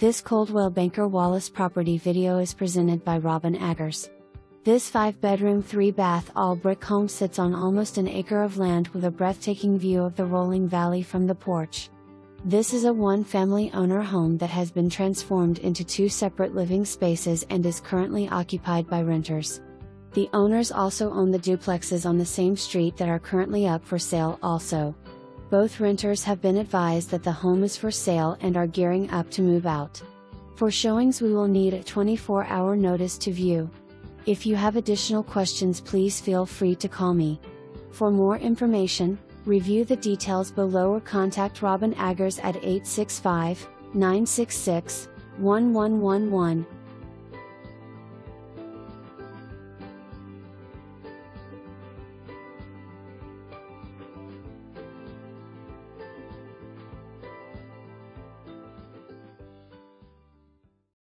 This Coldwell Banker Wallace property video is presented by Robin.aggers. This 5-bedroom 3-bath all-brick home sits on almost an acre of land with a breathtaking view of the rolling valley from the porch. This is a one-family owner home that has been transformed into 2 separate living spaces and is currently occupied by renters. The owners also own the duplexes on the same street that are currently up for sale also. Both renters have been advised that the home is for sale and are gearing up to move out. For showings we will need a 24-hour notice to view. If you have additional questions, please feel free to call me. For more information, review the details below or contact Robin.aggers at 865-966-1111.